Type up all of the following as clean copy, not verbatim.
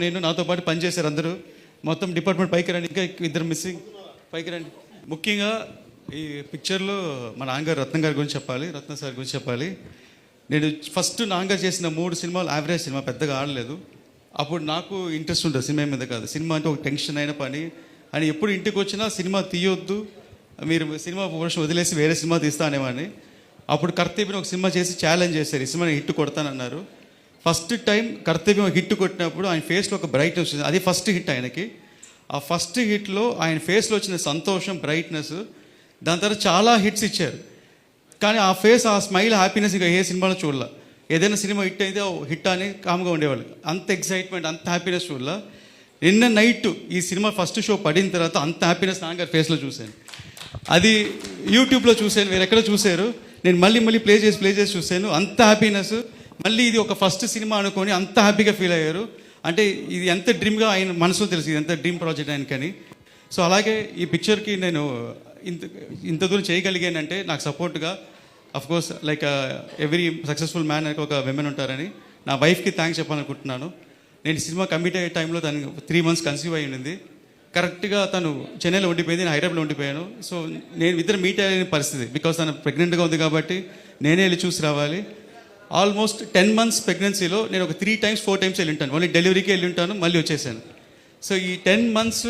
నేను నాతో పాటు పనిచేశారు అందరూ. మొత్తం డిపార్ట్మెంట్ పైకి రండి, ఇంకా ఇద్దరు మిస్సింగ్, పైకి రండి. ముఖ్యంగా ఈ పిక్చర్లో మా నాన్నగారు రత్నం గారి గురించి చెప్పాలి, రత్న సార్ గురించి చెప్పాలి. నేను ఫస్ట్ నాన్నగారు చేసిన 3 సినిమాలు యావరేజ్ సినిమా, పెద్దగా ఆడలేదు. అప్పుడు నాకు ఇంట్రెస్ట్ ఉంటుంది సినిమా మీద కాదు, సినిమా అంటే ఒక టెన్షన్ అయిన పని అని. ఎప్పుడు ఇంటికి వచ్చినా సినిమా తీయొద్దు, మీరు సినిమా ప్రొఫెషన్ వదిలేసి వేరే సినిమా తీస్తా అనేవాడిని. అప్పుడు కర్తవ్యం ఒక సినిమా చేసి ఛాలెంజ్ చేశారు, ఈ సినిమా హిట్ కొడతానన్నారు. ఫస్ట్ టైం కర్తవ్యం హిట్ కొట్టినప్పుడు ఆయన ఫేస్లో ఒక బ్రైట్నెస్ వచ్చింది. అది ఫస్ట్ హిట్ ఆయనకి. ఆ ఫస్ట్ హిట్లో ఆయన ఫేస్లో వచ్చిన సంతోషం, బ్రైట్నెస్, దాని తర్వాత చాలా హిట్స్ ఇచ్చారు. కానీ ఆ ఫేస్, ఆ స్మైల్, హ్యాపీనెస్ ఇంకా ఏ సినిమాలో చూడలే. ఏదైనా సినిమా హిట్ అయితే హిట్ అని కామ్గా ఉండేవాళ్ళు. అంత ఎక్సైట్మెంట్, అంత హ్యాపీనెస్ చూడలే. నిన్న నైట్ ఈ సినిమా ఫస్ట్ షో పడిన తర్వాత అంత హ్యాపీనెస్ నాన్నగారి ఫేస్లో చూశాను. అది యూట్యూబ్లో చూశాను, వేరే ఎక్కడ చూశారు. నేను మళ్ళీ ప్లే చేసి చూశాను. అంత హ్యాపీనెస్. మళ్ళీ ఇది ఒక ఫస్ట్ సినిమా అనుకొని అంత హ్యాపీగా ఫీల్ అయ్యారు. అంటే ఇది ఎంత డ్రీమ్గా ఆయన మనసులో తెలుసు, ఇది ఎంత డ్రీమ్ ప్రాజెక్ట్ ఆయనకని. సో అలాగే ఈ పిక్చర్కి నేను ఇంత దూరం చేయగలిగానంటే నాకు సపోర్ట్గా of course like every successful man ఒక విమెన్ ఉంటారని నా వైఫ్కి థ్యాంక్స్ చెప్పాలనుకుంటున్నాను. నేను సినిమా కమిట్ అయ్యే టైంలో తను 3 months కన్సీవ్ అయి ఉండింది. కరెక్ట్గా తను చెన్నైలో ఉండిపోయింది, నేను హైదరాబాద్లో ఉండిపోయాను. సో నేను ఇద్దరు మీట్ అయ్యే పరిస్థితి, బికాస్ తను ప్రెగ్నెంట్గా ఉంది కాబట్టి నేనే వెళ్ళి చూసి రావాలి. ఆల్మోస్ట్ 10 months ప్రెగ్నెన్సీలో నేను ఒక 3 times 4 times వెళ్ళి ఉంటాను. ఓన్లీ డెలివరీకి వెళ్ళి ఉంటాను, మళ్ళీ వచ్చేసాను. సో ఈ 10 months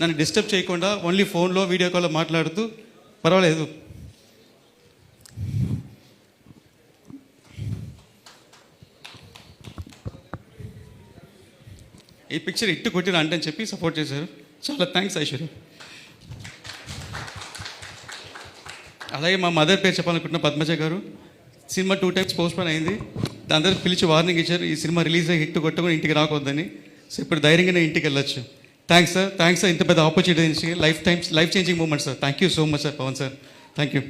నన్ను డిస్టర్బ్ చేయకుండా ఓన్లీ ఫోన్లో వీడియో కాల్లో మాట్లాడుతూ పర్వాలేదు. ఈ పిక్చర్ ఇట్టు కొట్టిన అంటే అని చెప్పి సపోర్ట్ చేశారు. చాలా థ్యాంక్స్ ఐశ్వర్య. అలాగే మా మదర్ పేరు చెప్పాలనుకుంటున్న పద్మజ గారు. సినిమా 2 times పోస్ట్పోన్ అయింది. దాని తర్వాత పిలిచి వార్నింగ్ ఇచ్చారు, ఈ సినిమా రిలీజ్ అయ్యి హిట్ కొట్టకుండా ఇంటికి రాకొద్దని. సో ఇప్పుడు ధైర్యంగానే ఇంటికి వెళ్ళొచ్చు. థ్యాంక్స్ సార్, ఇంత పెద్ద opportunity, life changing moment sir. Thank you so much sir, Pavan sir, thank you.